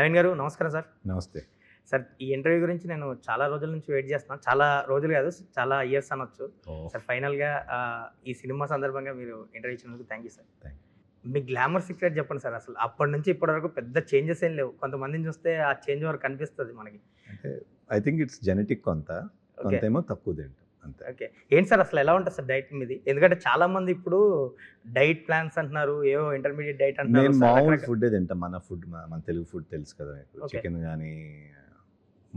నవీన్ గారు నమస్కారం సార్. నమస్తే. సార్ ఈ ఇంటర్వ్యూ గురించి నేను చాలా రోజుల నుంచి వెయిట్ చేస్తున్నాను. చాలా రోజులు కాదు, చాలా ఇయర్స్ అనొచ్చు. సార్ ఫైనల్‌గా ఈ సినిమా సందర్భంగా మీరు ఇంటర్వ్యూ ఇచ్చినందుకు thank you sir. Thank you. Me glamour secret చెప్పండి సార్. అసలు అప్పటి నుంచి ఇప్పటి వరకు పెద్ద చేంజెస్ ఏం లేవు. కొంతమందిని చూస్తే ఆ చేంజ్ వరకు కనిపిస్తుంది మనకి. అంటే ఐ థింక్ ఇట్స్ జెనెటిక్ కొంతేమో తక్కువ తింటాం అంతే. ఓకే. ఏంటి సార్ అసలు ఎలా ఉంటుంది సార్ డైట్ మీది? ఎందుకంటే చాలా మంది ఇప్పుడు డైట్ ప్లాన్స్ అంటున్నారు, ఏవో ఇంటర్మీడియట్ డైట్ అంటున్నారు. నేను మామూలు ఫుడ్డే తింటాం. మన ఫుడ్ మన తెలుగు ఫుడ్ తెలుసు కదా మీకు. Okay. చికెన్ కానీ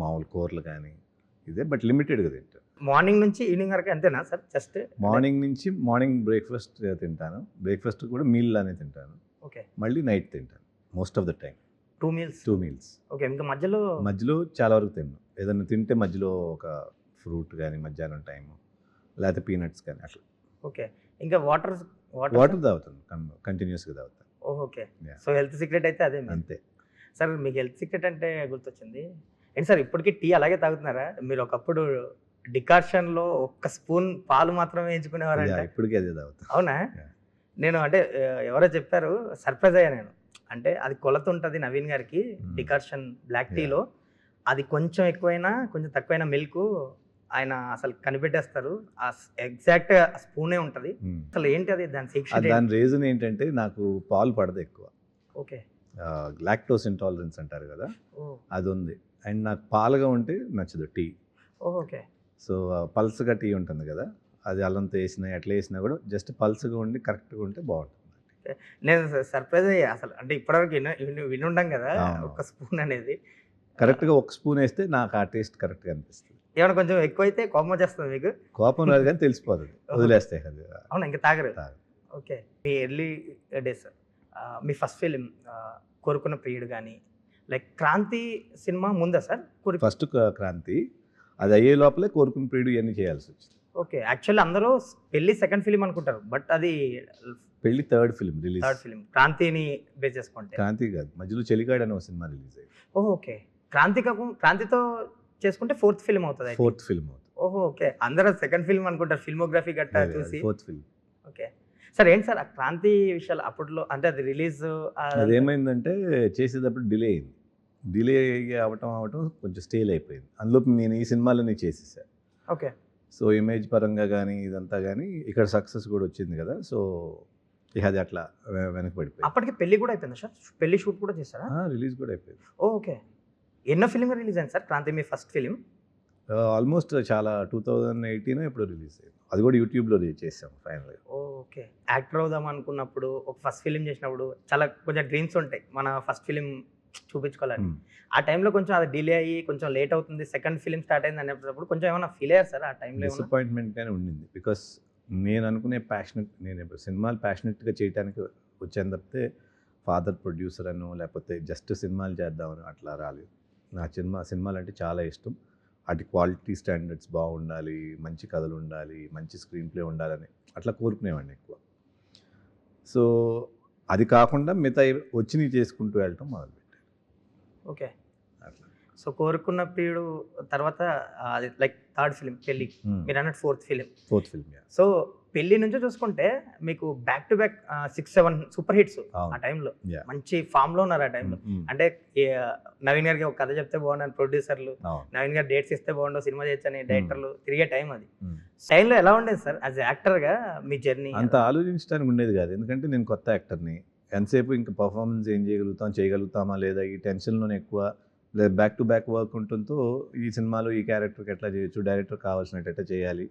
మామూలు కూరలు కానీ ఇదే, బట్ లిమిటెడ్గా తింటాను. మార్నింగ్ నుంచి ఈవినింగ్ వరకు అంతేనా సార్? జస్ట్ మార్నింగ్ బ్రేక్ఫాస్ట్ తింటాను. బ్రేక్ఫాస్ట్ కూడా మీల్ లానే తింటాను. ఓకే. మళ్ళీ నైట్ తింటాను most of the time. 2 meals. 2 meals. Okay. ఇంకా మధ్యలో చాలా వరకు తిన్నాను. ఏదైనా తింటే మధ్యలో ఒక ఫ్రూట్ కానీ మధ్యాహ్నం టైము, లేకపోతే పీనట్స్ కానీ అట్లా. ఓకే. ఇంకా వాటర్ తాగుతాను, కంటిన్యూస్గా తాగుతాను. Okay. Yeah. So health secret అయితే అదే మీది. అంతే. సార్ మీకు హెల్త్ సీక్రెట్ అంటే గుర్తొచ్చింది. ఏంటి సార్ ఇప్పటికీ టీ అలాగే తాగుతున్నారా? మీరు ఒకప్పుడు డికాషన్‌లో ఒక్క స్పూన్ పాలు మాత్రమే వేయించుకునేవారంట. ఇప్పటికీ అదే తాగుతాను. అవునా? Yeah. నేను అంటే ఎవరో చెప్పారు, సర్ప్రైజ్ అయ్యా నేను. అంటే అది కొలత ఉంటుంది నవీన్ గారికి డికాషన్ బ్లాక్ టీలో. అది కొంచెం ఎక్కువైనా కొంచెం తక్కువైనా మిల్క్ ఆయన అసలు కనిపెట్టేస్తారు. ఎగ్జాక్ట్ స్పూనే ఉంటుంది. అసలు ఏంటి అది దాని సీక్రెట్? దాని రీజన్ ఏంటంటే నాకు పాలు పడదు ఎక్కువ. ఓకే. లాక్టోస్ ఇంటాలరెన్స్ అంటారు కదా, ఓ అది ఉంది. అండ్ నాకు పాలుగా ఉంటే నచ్చదు టీ. ఓకే. సో పల్స్గా టీ ఉంటుంది కదా, అది అల్లంతో వేసినా ఎట్లా వేసినా కూడా జస్ట్ పల్స్గా ఉండి కరెక్ట్గా ఉంటే బాగుంటుంది. నేను సర్ప్రైజ్ అయ్యా అసలు. అంటే ఇప్పటివరకు వినుండం కదా అవును. ఒక స్పూన్ అనేది. కరెక్ట్గా ఒక స్పూన్ వేస్తే నాకు ఆ టేస్ట్ కరెక్ట్గా అనిపిస్తుంది. ఏమైనా కొంచెం ఎక్కువైతే కోపం వచ్చేస్తుంది మీకు? కోపం రాదు కానీ తెలిసిపోతుంది, వదిలేస్తే అది. అవునా? ఇంకా తాగరు? తాగను. ఓకే. మీ ఎర్లీ డేస్ మీ ఫస్ట్ ఫిలిం కోరుకున్న ప్రియుడు కానీ లైక్ క్రాంతి సినిమా ముందా సార్? ఫస్ట్ క్రాంతి, అది అయ్యే లోపలే కోరుకున్న ప్రియుడు ఇవన్నీ చేయాల్సి వచ్చింది. ఓకే. యాక్చువల్లీ అందరూ పెళ్లి సెకండ్ ఫిలిం అనుకుంటారు, బట్ అది పెళ్లి third film release. Third film క్రాంతిని బేస్ చేసుకుంటే. క్రాంతి కాదు, మధ్యలో చెలిగాడు అనే ఒక సినిమా రిలీజ్ అయ్యింది. ఓకే. క్రాంతితో చేసుకుంటే ఫోర్త్ ఫిలిం అవుతుంది. ఫోర్త్ ఫిల్మ్ అవుతుంది. ఓకే. అందరూ సెకండ్ ఫిలిం అనుకుంటారు ఫిల్మోగ్రఫీ గట్టా చూసి. Fourth film. ఓకే. సార్ ఏంటి సార్ ఆ క్రాంతి విషయాలు అప్పట్లో, అంటే అది రిలీజ్ అదేమైందంటే చేసేటప్పుడు డిలే అయింది. డిలే అవటం కొంచెం స్టేల్ అయిపోయింది. అందులో నేను ఈ సినిమాలోనే చేసేసాను. ఓకే. సో ఇమేజ్ పరంగా కానీ ఇదంతా కానీ ఇక్కడ సక్సెస్ కూడా వచ్చింది కదా, సో ఇక అది అట్లా వెనకబడిపోయింది. అప్పటికి పెళ్లి కూడా అయిపోయింది సార్? పెళ్లి షూట్ కూడా చేశారా? రిలీజ్ కూడా అయిపోయింది. ఓకే. ఎన్నో ఫిలిం రిలీజ్ అయింది సార్ క్రాంతి మీ ఫస్ట్ ఫిలిం? ఆల్మోస్ట్ చాలా 2018 ఎప్పుడు రిలీజ్ అయింది. అది కూడా యూట్యూబ్లో చేసాం ఫైనల్గా. ఓకే. యాక్టర్ అవుదాం అనుకున్నప్పుడు, ఒక ఫస్ట్ ఫిలిం చేసినప్పుడు చాలా కొంచెం డ్రీమ్స్ ఉంటాయి మన ఫస్ట్ ఫిలిం చూపించుకోవాలని. ఆ టైంలో కొంచెం అది డిలే అయ్యి కొంచెం లేట్ అవుతుంది, సెకండ్ ఫిలిం స్టార్ట్ అయింది అనేటప్పుడు కొంచెం ఏమైనా ఫీల్ అయ్యారు సార్ ఆ టైంలో? డిసప్పాయింట్మెంట్గానే ఉండింది. బికాస్ నేను అనుకునే నేను ఇప్పుడు సినిమాలు ప్యాషనెట్గా చేయడానికి వచ్చాను తప్పితే ఫాదర్ ప్రొడ్యూసర్ అనో లేకపోతే జస్ట్ సినిమాలు చేద్దామని అట్లా రాలేదు. నా సినిమాలు అంటే చాలా ఇష్టం. అటు క్వాలిటీ స్టాండర్డ్స్ బాగుండాలి, మంచి కథలు ఉండాలి, మంచి స్క్రీన్ ప్లే ఉండాలని అట్లా కోరుకునేవాడిని ఎక్కువ. సో అది కాకుండా మిగతా వచ్చినవి చేసుకుంటూ వెళ్ళటం మొదలుపెట్టాను. ఓకే. అట్లా. సో కోరుకున్న ప్రియుడు తర్వాత అది లైక్ థర్డ్ ఫిలిం పెళ్లి, మీరు అన్నట్టు ఫోర్త్ ఫిలిం. సో పెళ్లి నుంచి చూసుకుంటే మీకు back to back 6-7 super hits ఆ టైంలో. మంచి ఫామ్ లో ఉన్నారు ఆ టైంలో. అంటే నవీన్ గారికి ఒక కథ చెప్తే బాగుండని ప్రొడ్యూసర్లు, నవీన్ గారు డేట్స్ ఇస్తే బాగుండవు సినిమా చేయొచ్చని డైరెక్టర్లు తిరిగే టైం అది. టైంలో ఎలా ఉండేది సార్ యాజ్ యాక్టర్ గా మీ జర్నీ? అంత ఆలోచించడానికి ఉండేది కాదు, ఎందుకంటే నేను కొత్త యాక్టర్ని. ఎంతసేపు ఇంకా పర్ఫార్మెన్స్ ఏం చేయగలుగుతామా లేదా ఈ టెన్షన్లోనే ఎక్కువ. లేదా బ్యాక్ టు బ్యాక్ వర్క్ ఉంటుందో ఈ సినిమాలో ఈ క్యారెక్టర్కి ఎట్లా చేయొచ్చు, డైరెక్టర్ కావాల్సినట్టు ఎట్లా చేయాలి,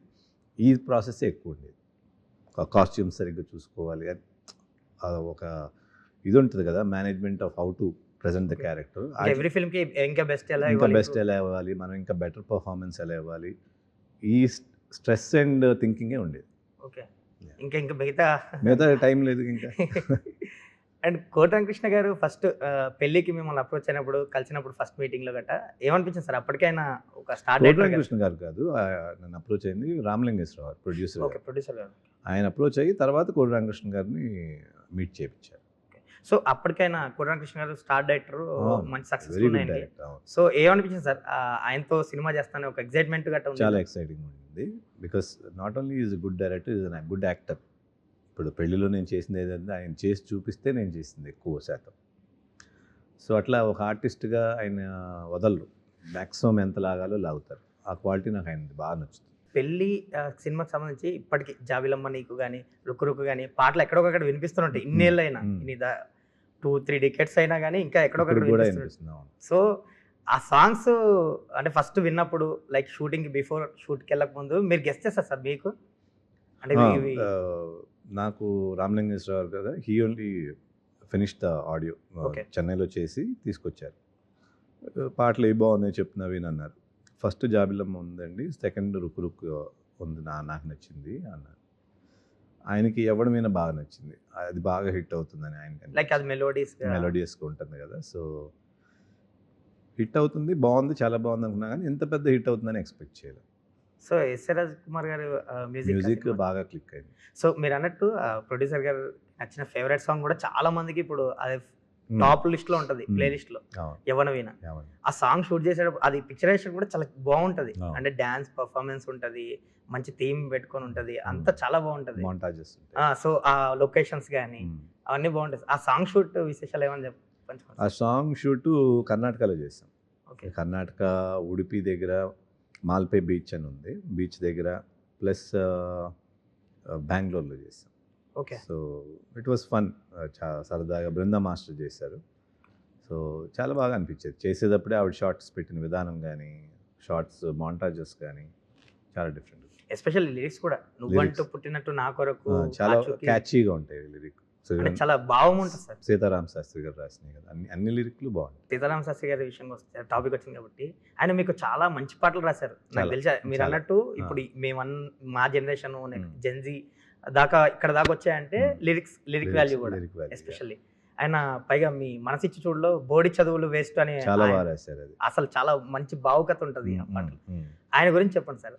ఈ ప్రాసెస్ ఎక్కువ ఉండేది. కాస్ట్యూమ్స్ సరిగ్గా చూసుకోవాలి, ఒక ఇది ఉంటుంది కదా, management of how to present the character. Every film కి ఇంకా బెస్ట్ ఎలా ఇవ్వాలి, మనం ఇంకా బెటర్ పర్ఫార్మెన్స్ ఎలా ఇవ్వాలి, ఈ స్ట్రెస్ అండ్ థింకింగే ఉండేది. ఓకే. ఇంకా మిగతా టైం లేదు ఇంకా. అండ్ కోటం కృష్ణ గారు ఫస్ట్ పెళ్లికి మిమ్మల్ని అప్రోచ్ అయినప్పుడు, కలిసినప్పుడు ఫస్ట్ మీటింగ్ లో గట్ట ఏమనిపించింది సార్? అప్పటికైనా ఒక స్టార్ట్ కోటం కృష్ణ గారు కాదు, నన్ను అప్రోచ్ అయింది రామలింగేశ్వరరావు ప్రొడ్యూసర్ గారు. ఆయన అప్రోచ్ అయ్యి తర్వాత కోటి రామకృష్ణ గారిని మీట్ చేయించారు. సో అప్పటికైనా కోటి రామకృష్ణ గారు స్టార్ డైరెక్టర్, మంచి సక్సెస్ఫుల్ ఉన్నాయండి. సో ఏమనిపించింది సార్ ఆయనతో సినిమా చేస్తానే ఒక ఎక్సైట్మెంట్ గట్ట? చాలా ఎక్సైటింగ్ ఉంది, because not only is good director, is good actor. ఇప్పుడు పెళ్లిలో నేను చేసింది ఏదంటే ఆయన చేసి చూపిస్తే నేను చేసింది ఎక్కువ శాతం. సో అట్లా ఒక ఆర్టిస్ట్గా ఆయన వదలరు, మ్యాక్సిమం ఎంత లాగాలో లాగుతారు. ఆ క్వాలిటీ నాకు ఆయన బాగా నచ్చుతుంది. పెళ్లి సినిమాకి సంబంధించి ఇప్పటికి జాబిలమ్మ నీకు కానీ రుక్కు రుక్కు కానీ పాటలు ఎక్కడొకక్కడ వినిపిస్తుంటాయి. ఇన్నేళ్ళైనా ఇన్ని 2-3 డికెట్స్ అయినా కానీ ఇంకా ఎక్కడొకక్కడ కూడా వినిపిస్తుంది. సో ఆ సాంగ్స్ అంటే ఫస్ట్ విన్నప్పుడు లైక్ షూటింగ్ బిఫోర్ షూట్కి వెళ్ళక ముందు మీరు గెస్ట్ చేస్తారు సార్ మీకు అంటే నాకు రామలింగేశ్వరరావు కదా, he only finish the audio, చెన్నైలో చేసి తీసుకొచ్చారు. పాటలు ఏ బాగున్నాయి చెప్తున్నా వినన్నారు. ఫస్ట్ జాబిలమ్మ ఉందండి, సెకండ్ రుక్కు రుక్కు ఉంది, నాకు నచ్చింది అన్నారు. ఆయనకి ఎవరి మీద బాగా నచ్చింది, అది బాగా హిట్ అవుతుందని ఆయన లైక్ అది మెలోడియస్గా ఉంటుంది కదా, సో హిట్ అవుతుంది, బాగుంది, చాలా బాగుంది అనుకున్నా కానీ ఇంత పెద్ద హిట్ అవుతుందని ఎక్స్పెక్ట్ చేయలేదు. సో ఎస్ఏ రాజ్ కుమార్ గారు మ్యూజిక్ బాగా క్లిక్ అయింది. సో మీరు అన్నట్టు ప్రొడ్యూసర్ గారు నచ్చిన ఫేవరెట్ సాంగ్ కూడా చాలా మందికి ఇప్పుడు అది టాప్ లిస్ట్ లో ఉంటది, ప్లే లిస్ట్ లో ఎవన వీణ. ఆ సాంగ్ షూట్ చేసేటప్పుడు అది పిక్చరైజేషన్ కూడా చాలా బాగుంటది, అంటే డాన్స్ పర్ఫార్మెన్స్ ఉంటది, మంచి థీమ్ పెట్టుకొని ఉంటది, అంతా చాలా బాగుంటది. సో ఆ లొకేషన్స్ కానీ అవన్నీ బాగుంటాయి. ఆ సాంగ్ షూట్ విశేషాలు ఏమని చెప్పండి. ఆ సాంగ్ షూట్ కర్ణాటకలో చేసాం. కర్ణాటక ఉడిపి దగ్గర మాల్పే బీచ్ అని ఉంది, బీచ్ దగ్గర, ప్లస్ బెంగళూరులో చేసాం. Okay. So it was fun, చాలా సరదాగా బృందా మాస్టర్ చేశారు. సో చాలా బాగా అనిపించేది చేసేటప్పుడే. ఆవిడ షార్ట్స్ పెట్టిన విధానం కానీ, షార్ట్స్ మాంటాజెస్ కానీ చాలా డిఫరెంట్. ఎస్పెషల్లీ లిరిక్స్ కూడా, నువ్వంటూ పుట్టినట్టు నా కొరకు, చాలా క్యాచీగా ఉంటాయి లిరిక్, చాలా భావం ఉంటుంది సార్. సీతారామ శాస్త్రి గారు రాసినాయి కదా, అన్ని లిరిక్లు బాగుంటాయి. సీతారామ శాస్త్రి గారి విషయం వస్తే టాపిక్ వచ్చింది కాబట్టి ఆయన మీకు చాలా మంచి పాటలు రాశారు. నాకు తెలిసా మీరు అన్నట్టు ఇప్పుడు మేము మా జనరేషన్ జెన్జీ దాకా ఇక్కడ దాకా వచ్చాయంటే లిరిక్ వాల్యూ కూడా ఎస్పెషల్లీ. ఆయన పైగా మీ మనసిచ్చి చూడలో బోడి చదువులు వేస్ట్ అని చాలా బాగా రాశారు. అది అసలు చాలా మంచి భావుకత ఉంటుంది ఆ పాటలు. ఆయన గురించి చెప్పండి సార్.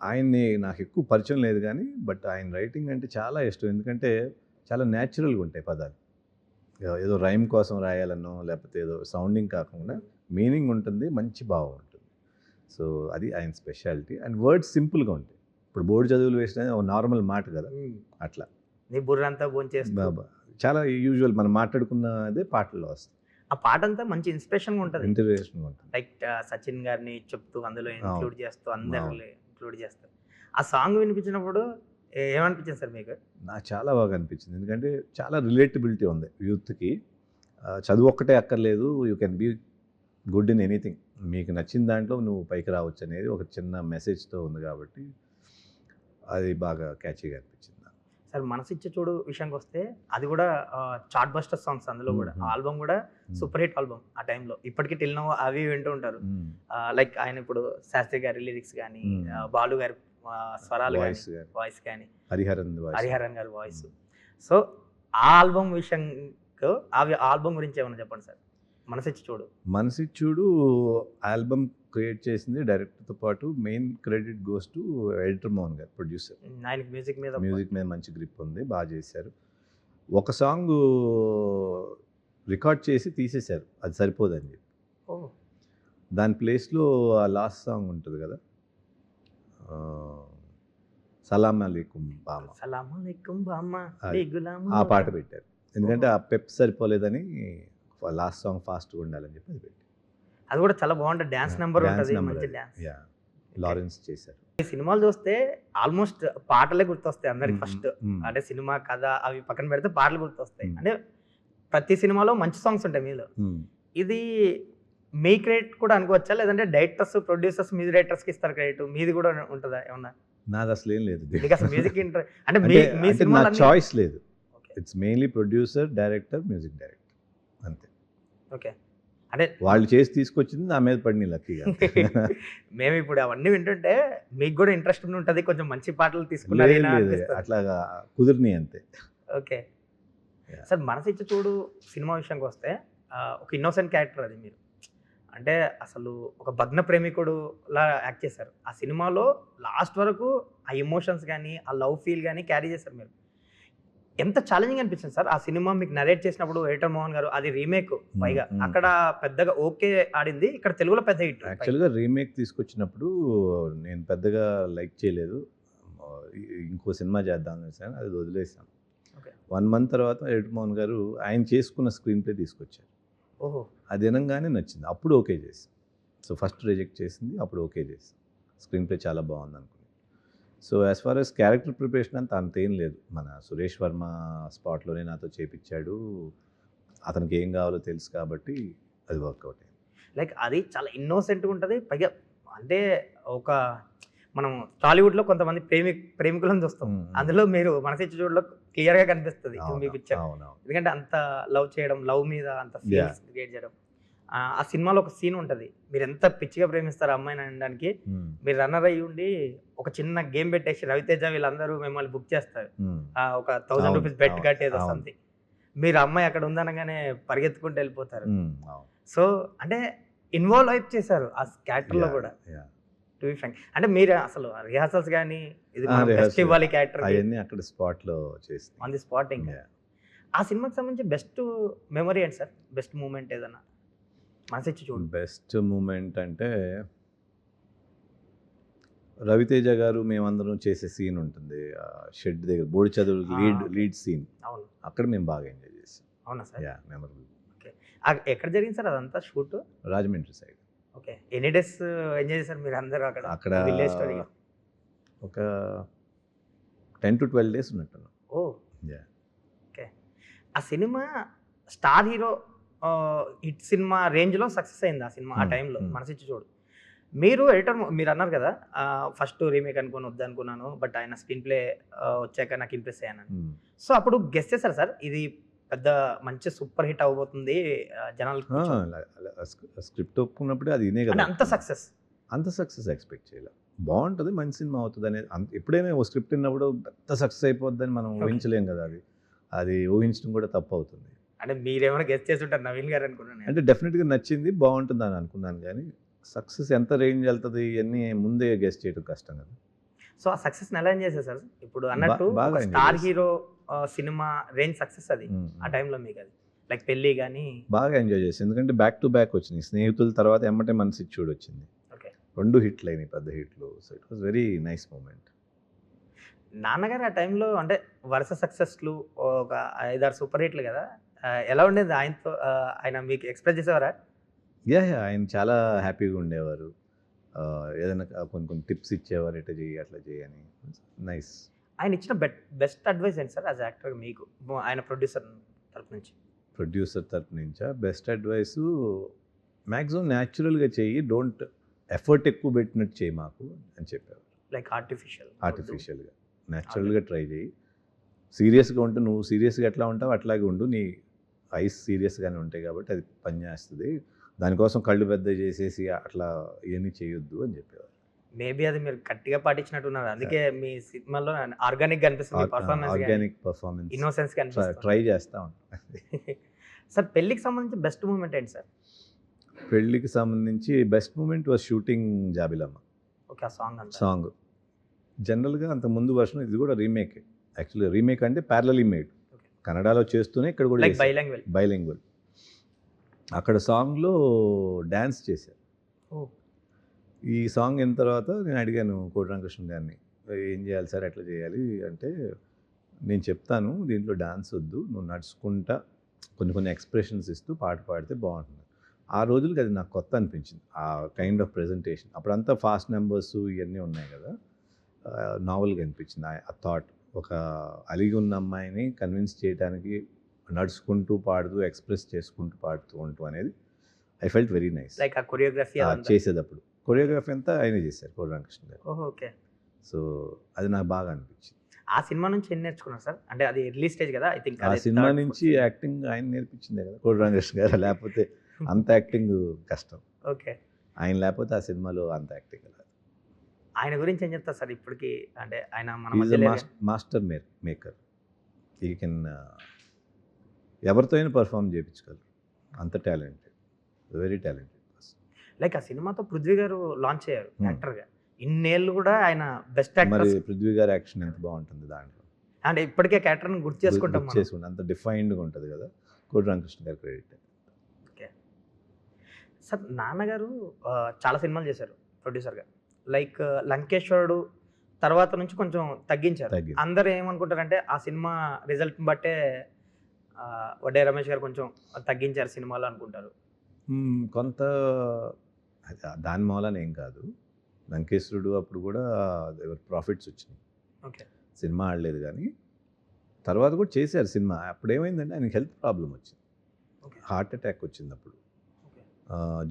ఆయన్ని నాకు ఎక్కువ పరిచయం లేదు కానీ, బట్ ఆయన రైటింగ్ అంటే చాలా ఇష్టం. ఎందుకంటే చాలా న్యాచురల్గా ఉంటాయి పదాలు, ఏదో రైమ్ కోసం రాయాలనో లేకపోతే ఏదో సౌండింగ్ కాకుండా మీనింగ్ ఉంటుంది, మంచి భావం ఉంటుంది. సో అది ఆయన స్పెషాలిటీ. అండ్ వర్డ్స్ సింపుల్గా ఉంటాయి. ఇప్పుడు బోర్డు చదువులు వేసిన ఒక నార్మల్ మాట కదా, అట్లా నీ బుర్రంతా భోంచేస్తా చాలా యూజువల్ మనం మాట్లాడుకున్నదే పాటల్లో వస్తుంది. ఆ పాట అంతా మంచి ఇన్స్పిరేషన్గా ఉంటుంది, ఇన్స్పిరేషన్గా ఉంటుంది. లైక్ సచిన్ గారిని చెప్తూ అందులో ఇంక్లూడ్ చేస్తూ అందరిలో ఇంక్లూడ్ చేస్తారు. ఆ సాంగ్ వినిపించినప్పుడు ఏమనిపించింది సార్ మీకు? నాకు చాలా బాగా అనిపించింది, ఎందుకంటే చాలా రిలేటబిలిటీ ఉంది యూత్కి. చదువు ఒక్కటే అక్కర్లేదు, you can be good in anything, మీకు నచ్చిన దాంట్లో నువ్వు పైకి రావచ్చు అనేది ఒక చిన్న మెసేజ్తో ఉంది కాబట్టి అది బాగా క్యాచీగా అనిపించింది సార్. మనసిచ్చే చూడు విషయానికి వస్తే అది కూడా చార్ట్ బస్టర్ సాంగ్స్, అందులో కూడా ఆల్బమ్ కూడా సూపర్ హిట్ ఆల్బమ్ ఆ టైంలో. ఇప్పటికీ టిల్నో అవి వింటూ ఉంటారు. లైక్ ఆయన ఇప్పుడు శాస్త్రి గారి లిరిక్స్ కానీ, బాలు గారి స్వరాలు వాయిస్ కానీ, హరిహరన్ గారి వాయిస్. సో ఆ ఆల్బమ్ విషయంలో ఆ ఆల్బమ్ గురించి ఏమన్నా చెప్పండి సార్. మనసిచ్చి చూడు ఆల్బమ్ క్రియేట్ చేసింది డైరెక్టర్తో పాటు main credit goes to editor Mohan గారు, ప్రొడ్యూసర్. ఆయనకి మ్యూజిక్ మీద మంచి గ్రిప్ ఉంది, బాగా చేశారు. ఒక సాంగ్ రికార్డ్ చేసి తీసేశారు, అది సరిపోదని చెప్పి. దాని ప్లేస్లో ఆ లాస్ట్ సాంగ్ ఉంటుంది కదా, సలాం అలైకుం బామ్మ, ఆ పాట పెట్టారు. ఎందుకంటే ఆ పెప్ సరిపోలేదని లాస్ట్ సాంగ్ ఫాస్ట్గా ఉండాలని చెప్పి అది పెట్టి. అది కూడా చాలా బాగుంటుంది, డాన్స్ నెంబర్ ఉంటుంది, మంచి డాన్స్. లారెన్స్ చేశారు. ఈ సినిమాలు చూస్తే ఆల్మోస్ట్ పాటలే గుర్తొస్తాయి అందరికి ఫస్ట్. అంటే సినిమా కథ అవి పక్కన పెడితే పాటలు గుర్తొస్తాయి. అంటే ప్రతి సినిమాలో మంచి సాంగ్స్ ఉంటాయి మీలో. ఇది మీ క్రెడిట్ కూడా అనుకోవచ్చా, లేదంటే డైరెక్టర్స్, ప్రొడ్యూసర్స్, మ్యూజిక్ డైరెక్టర్స్కి ఇస్తారు క్రెడిట్, మీది కూడా ఉంటుందా ఏమన్నా? నాది అసలు ఏం లేదు, మ్యూజిక్ అంటే మీ సినిమా చాయిస్ లేదు. It's mainly producer, director, music director, అంతే. ఓకే. అంటే వాళ్ళు చేసి తీసుకొచ్చింది నా మీద పడిన లక్కీగా. మేము ఇప్పుడు అవన్నీ వింటుంటే మీకు కూడా ఇంట్రెస్ట్ ఉంటుంది, కొంచెం మంచి పాటలు తీసుకున్నారు, అట్లాగా కుదిరినాయి అంతే. Okay sir. మనసిచ్చి చూడు సినిమా విషయానికి వస్తే ఒక ఇన్నోసెంట్ క్యారెక్టర్ అది మీరు. అంటే అసలు ఒక భగ్న ప్రేమికుడులా యాక్ట్ చేశారు ఆ సినిమాలో. లాస్ట్ వరకు ఆ ఎమోషన్స్ కానీ, ఆ లవ్ ఫీల్ కానీ క్యారీ చేశారు మీరు. ఎంత ఛాలెంజింగ్ అనిపించింది సార్ ఆ సినిమా మీకు నరేట్ చేసినప్పుడు? ఎడిటర్ మోహన్ గారు అది రీమేక్, పైగా అక్కడ పెద్దగా ఓకే ఆడింది, ఇక్కడ తెలుగులో పెద్ద హిట్. యాక్చువల్గా రీమేక్ తీసుకొచ్చినప్పుడు నేను పెద్దగా లైక్ చేయలేదు, ఇంకో సినిమా చేద్దాం సార్, అది వదిలేసాను. 1 month తర్వాత ఎడిటర్ మోహన్ గారు ఆయన చేసుకున్న స్క్రీన్ ప్లే తీసుకొచ్చారు. ఓహో! అది వినంగానే నచ్చింది. అప్పుడు ఓకే చేసి. సో ఫస్ట్ రిజెక్ట్ చేసింది, అప్పుడు ఓకే చేసి. స్క్రీన్ ప్లే చాలా బాగుంది అనుకుని. So as far as character preparation అంతేం లేదు. మన సురేష్ వర్మ స్పాట్లోనే నాతో చేపిచ్చాడు. అతనికి ఏం కావాలో తెలుసు కాబట్టి అది వర్కౌట్ అయింది. లైక్ అది చాలా ఇన్నోసెంట్‌గా ఉంటది. పైగా అంటే ఒక మనం టాలీవుడ్‌లో కొంతమంది ప్రేమికులను చూస్తాం. అందులో మీరు మనసిచ్చి చూడలో క్లియర్‌గా కనిపిస్తది మీ పిక్చర్. అవునవును. ఎందుకంటే అంత లవ్ చేయడం, లవ్ మీద అంత ఫీలింగ్స్ క్రియేట్ చేయడం. ఆ సినిమాలో ఒక సీన్ ఉంటది. మీరెంత పిచ్చిగా ప్రేమిస్తారు ఆ అమ్మాయిని అనడానికి. మీరు రన్నర్ అయ్యి ఉండి ఒక చిన్న గేమ్ పెట్టేసి రవితేజ వీళ్ళందరూ మిమ్మల్ని బుక్ చేస్తారు. ఒక 1000 రూపీస్ బెట్ కట్టేదో సంథింగ్. మీరు ఆ అమ్మాయి అక్కడ ఉందనగానే పరిగెత్తుకుంటూ వెళ్ళిపోతారు. సో అంటే ఇన్వాల్వ్ అయిప్ చేశారు ఆ క్యారెక్టర్‌లో కూడా. టు బి ఫ్రాంక్ అంటే మీరు అసలు రిహార్సల్స్ గాని ఇది బెస్ట్ ఇవ్వాలి క్యారెక్టర్ అవన్నీ అక్కడ స్పాట్‌లో చేసి ఆన్ ది స్పాట్ ఇంకా. ఆ సినిమాకి సంబంధించి బెస్ట్ మెమరీ ఏంటి సార్? బెస్ట్ మూమెంట్ ఏదన్నా మనసిచ్చి చూడు. బెస్ట్ మూమెంట్ అంటే రవితేజ గారు మేమందరం చేసే సీన్ ఉంటుంది. షెడ్ దగ్గర బోడి చదువులకి లీడ్ సీన్. అవును. అక్కడ మేము బాగా ఎంజాయ్ చేసాం. అవునా సార్? మెమరబుల్. ఓకే. ఎక్కడ జరిగింది సార్ అదంతా షూట్? రాజమండ్రి సైడ్. ఓకే. ఎన్ని డేస్ ఎంజాయ్ చేశారు మీరు అందరూ అక్కడ? అక్కడ విలేజ్ స్టోరీ. ఒక 10 to 12 డేస్ ఉన్నట్టున్నాం. ఓహ్! ఓకే. ఆ cinema star hero hit cinema రేంజ్‌లో సక్సెస్ అయింది ఆ సినిమా ఆ టైంలో మనసిచ్చి చూడు. మీరు ఎడిటర్ మీరు అన్నారు కదా ఫస్ట్ రీమేక్ అనుకుని వద్దనుకున్నాను. బట్ ఆయన స్క్రీన్ ప్లే వచ్చాక నాకు ఇంప్రెస్ అయ్యానని. సో అప్పుడు గెస్ చేశారా సార్? ఇది పెద్ద మంచి సూపర్ హిట్ అవ్వబోతుంది జనాలకి. స్క్రిప్ట్ ఒప్పుకున్నప్పుడే అది ఇనే అంటే కదా. అంత సక్సెస్ ఎక్స్పెక్ట్ చేయలేదు. బాగుంటుంది, మంచి సినిమా అవుతుంది అనేది ఎప్పుడైనా ఓ స్క్రిప్ట్ విన్నప్పుడు పెద్ద సక్సెస్ అయిపోద్దని మనం ఊహించలేం కదా. అది ఊహించడం కూడా తప్పు అవుతుంది. అంటే మీరేమైనా గెస్ చేసి ఉంటారు నవీన్ గారు అనుకున్నాను. అంటే డెఫినెట్గా నచ్చింది, బాగుంటుంది అని అనుకున్నాను. కానీ సక్సెస్ ఎంత రేంజ్ వెళ్తుంది ఇవన్నీ ముందే గెస్ చేయడం కష్టం కదా. సో ఆ సక్సెస్ ఎలా ఎంజాయ్ చేశారు సార్? ఇప్పుడు అన్నట్టు బాగా star hero cinema range success అది ఆ టైంలో మీకు అది లైక్ పెళ్ళి కానీ బాగా ఎంజాయ్ చేసి. ఎందుకంటే బ్యాక్ టు బ్యాక్ వచ్చినాయి. స్నేహితుల తర్వాత ఎమ్మటే మనసిచ్చి చూడు వచ్చింది. ఓకే. 2 హిట్లు అయినాయి, పెద్ద హిట్లు. So it was very nice moment. నాన్నగారు ఆ టైంలో అంటే వరుస సక్సెస్లు ఒక 5-6 సూపర్ హిట్లు కదా. ఎలా ఉండేది ఆయనతో? ఆయన మీకు ఎక్స్ప్రెస్ చేసేవారా? ఆయన చాలా హ్యాపీగా ఉండేవారు. ఏదైనా కొన్ని టిప్స్ ఇచ్చేవారు, ఇట్లా చేయి అట్లా చేయి అని. నైస్. ఆయన ఇచ్చిన బెస్ట్ అడ్వైస్ ఏంటి సార్ యాజ్ యాక్టర్ మీకు ఆయన ప్రొడ్యూసర్ తరపు నుంచి? ప్రొడ్యూసర్ తరపు నుంచా? బెస్ట్ అడ్వైసు మ్యాక్సిమం న్యాచురల్గా చెయ్యి, డోంట్ ఎఫర్ట్ ఎక్కువ పెట్టినట్టు చేయి మాకు అని చెప్పేవారు. లైక్ ఆర్టిఫిషియల్గా న్యాచురల్గా ట్రై చేయి. సీరియస్గా ఉంటే నువ్వు సీరియస్గా ఎట్లా ఉంటావు అట్లాగే ఉండు, నీ ఐస్ సీరియస్గానే ఉంటాయి కాబట్టి అది పనిచేస్తుంది. దానికోసం కళ్ళు పెద్ద చేసేసి అట్లా ఇవన్నీ చేయొద్దు అని చెప్పేవారు. మేబీ అది మీరు గట్టిగా పాటించినట్టున్నారు. అందుకే మీ సినిమాలో ఆర్గానిక్ కనిపిస్తుంది పర్ఫార్మెన్స్. ఆర్గానిక్ పర్ఫార్మెన్స్, ఇన్నోసెన్స్ కనిపిస్తుంది. ట్రై చేస్తా ఉంటాం. సార్ పెళ్ళికి సంబంధించి బెస్ట్ మూమెంట్ ఏంటి సార్? పెళ్ళికి సంబంధించి బెస్ట్ మూమెంట్ వాజ్ షూటింగ్ జాబిలమ్మ. ఓకే. ఆ సాంగ్ జనరల్గా అంత ముందు వర్షన్, ఇది కూడా రీమేక్. యాక్చువల్లీ రీమేక్ అంటే ప్యారలీ మేడ్. కన్నడలో చేస్తూనే ఇక్కడ కూడా బైలింగ్వల్. అక్కడ సాంగ్లో డ్యాన్స్ చేశారు. ఈ సాంగ్ అయిన తర్వాత నేను అడిగాను కోటి రామకృష్ణ గారిని, ఏం చేయాలి సార్, ఎట్లా చేయాలి అంటే, నేను చెప్తాను దీంట్లో డాన్స్ వద్దు, నువ్వు నడుచుకుంటా కొన్ని ఎక్స్ప్రెషన్స్ ఇస్తూ పాట పాడితే బాగుంటుంది. ఆ రోజులకి అది నాకు కొత్త అనిపించింది, ఆ కైండ్ ఆఫ్ ప్రెజెంటేషన్. అప్పుడంతా ఫాస్ట్ నెంబర్స్ ఇవన్నీ ఉన్నాయి కదా, నావల్గా అనిపించింది ఆ థాట్. ఒక అలిగి ఉన్న అమ్మాయిని కన్విన్స్ చేయడానికి నడుచుకుంటూ పాడుతూ ఎక్స్ప్రెస్ చేసుకుంటూ పాడుతూ ఉంటూ అనేది I felt very nice. Like ఆ కొరియోగ్రఫీ చేసేటప్పుడు కొరియోగ్రఫీ అంతా ఆయన చేశారు, కోటి రామకృష్ణ గారు. ఓకే. సో అది నాకు బాగా అనిపించింది. ఆ సినిమా నుంచి ఏం నేర్చుకున్నారు సార్? అంటే అది ఎర్లీ స్టేజ్ కదా ఐ థింక్. ఆ సినిమా నుంచి యాక్టింగ్ ఆయన నేర్పించిందే కదా కోటి రామకృష్ణ గారు. లేకపోతే అంత యాక్టింగ్ కష్టం. ఓకే. ఆయన లేకపోతే ఆ సినిమాలో అంత యాక్టింగ్ రాదు. ఆయన గురించి ఏం చెప్తారు సార్ ఇప్పటికి? అంటే ఆయన మాస్టర్ మేకర్. ఈ కెన్ ఎవరితో అయినా పర్ఫామ్ చేయించగలరు, అంత talented, very talented person. Like ఆ సినిమాతో పృథ్వీ గారు లాంచ్ అయ్యారు యాక్టర్గా. ఇన్నేళ్ళు కూడా ఆయన బెస్ట్ యాక్టర్. మరి పృథ్వీ గారి యాక్షన్ ఎంత బాగుంటుంది దాంట్లో. అంటే ఇప్పటికే క్యారెక్టర్ని గుర్తు చేసుకుంటాం, అంత డిఫైన్డ్గా ఉంటుంది కదా. కోటి రామకృష్ణ గారి క్రెడిట్. Okay sir. నాన్నగారు చాలా సినిమాలు చేశారు ప్రొడ్యూసర్గా. లైక్ లంకేశ్వరుడు తర్వాత నుంచి కొంచెం తగ్గించారు. అందరూ ఏమనుకుంటారంటే ఆ సినిమా రిజల్ట్ని బట్టే వడ్డే రమేష్ గారు కొంచెం తగ్గించారు సినిమాలో అనుకుంటారు. కొంత దాని మూలన ఏం కాదు. లంకేశ్వరుడు అప్పుడు కూడా ప్రాఫిట్స్ వచ్చినాయి. ఓకే. సినిమా ఆడలేదు కానీ తర్వాత కూడా చేశారు సినిమా. అప్పుడు ఏమైందంటే ఆయనకి హెల్త్ ప్రాబ్లం వచ్చింది. హార్ట్ అటాక్ వచ్చింది అప్పుడు,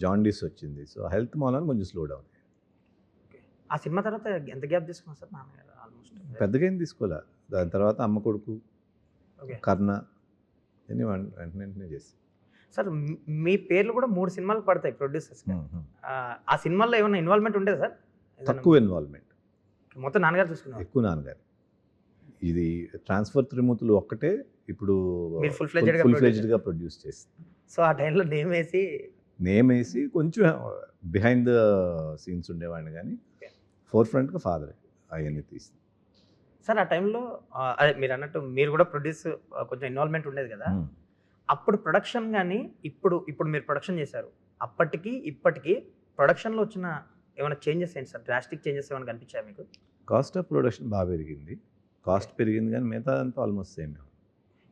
జాండీస్ వచ్చింది. సో హెల్త్ మూలన కొంచెం స్లో డౌన్. ఆ సినిమా తర్వాత ఎంత గ్యాప్ తీసుకున్నారు సార్ నాన్నగారు? ఆల్మోస్ట్ పెద్దగా ఏం తీసుకోలే. దాని తర్వాత అమ్మ కొడుకు, కర్ణ అన్ని వెంటనే చేసి. సార్ మీ పేర్లు కూడా 3 సినిమాలు పడతాయి ప్రొడ్యూసర్స్. ఆ సినిమాల్లో ఏమైనా ఇన్వాల్వ్మెంట్ ఉండేది సార్? తక్కువ ఇన్వాల్వ్మెంట్, మొత్తం నాన్నగారు చూసుకున్నారు. ఎక్కువ నాన్నగారు. ఇది ట్రాన్స్ఫర్ త్రిమూర్తులు ఒక్కటే ఇప్పుడు ఫుల్ ఫ్లెడ్జ్డ్గా ప్రొడ్యూస్ చేసి. సో ఆ టైంలో నేమ్ వేసి కొంచెం బిహైండ్ ద సీన్స్ ఉండేవాడిని, కానీ ఫోర్ ఫ్రంట్గా ఫాదర్ అవన్నీ తీసి. సార్ ఆ టైంలో అదే మీరు అన్నట్టు మీరు కూడా ప్రొడ్యూస్ కొంచెం ఇన్వాల్వ్మెంట్ ఉండేది కదా. అప్పుడు ప్రొడక్షన్ కానీ ఇప్పుడు మీరు ప్రొడక్షన్ చేశారు, అప్పటికి ఇప్పటికి ప్రొడక్షన్లో వచ్చిన ఏమైనా చేంజెస్ ఏంటి సార్? డ్రాస్టిక్ చేంజెస్ ఏమైనా కనిపించాయి మీకు? కాస్ట్ ఆఫ్ ప్రొడక్షన్ బాగా పెరిగింది. కాస్ట్ పెరిగింది కానీ మిగతా అంతా ఆల్మోస్ట్ సేమ్.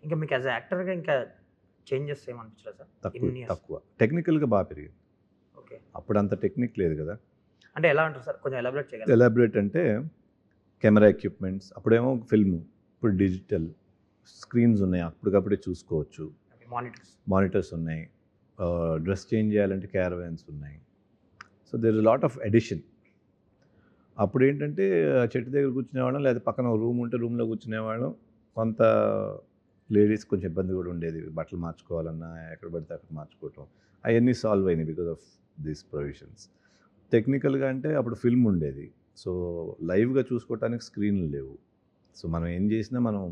ఇంకా మీకు యాజ్ యాక్టర్గా ఇంకా చేంజెస్ ఏమనిపించలేదు సార్? తక్కువ టెక్నికల్గా బాగా పెరిగింది. ఓకే. అప్పుడు అంత టెక్నిక్ లేదు కదా. అంటే ఎలా అంటారు సార్? కొంచెం ఎలాబరేట్ చేయగలరు? ఎలాబరేట్ అంటే కెమెరా ఎక్విప్మెంట్స్, అప్పుడేమో ఫిల్మ్, ఇప్పుడు డిజిటల్ స్క్రీన్స్ ఉన్నాయి, అప్పటికప్పుడే చూసుకోవచ్చు. మానిటర్స్ ఉన్నాయి, డ్రెస్ చేంజ్ చేయాలంటే క్యారవాన్స్ ఉన్నాయి. So there is lot of edition. అప్పుడు ఏంటంటే చెట్టు దగ్గర కూర్చునేవాళ్ళం, లేదా పక్కన రూమ్ ఉంటే రూమ్లో కూర్చునేవాళ్ళం. కొంత లేడీస్ కొంచెం ఇబ్బంది కూడా ఉండేది, బట్టలు మార్చుకోవాలన్నా ఎక్కడ పడితే అక్కడ మార్చుకోవటం. అవన్నీ సాల్వ్ అయినాయి బికాజ్ ఆఫ్ దీస్ ప్రొవిజన్స్. టెక్నికల్గా అంటే అప్పుడు ఫిల్మ్ ఉండేది, సో లైవ్గా చూసుకోవటానికి స్క్రీన్లు లేవు. సో మనం ఏం చేసినా మనం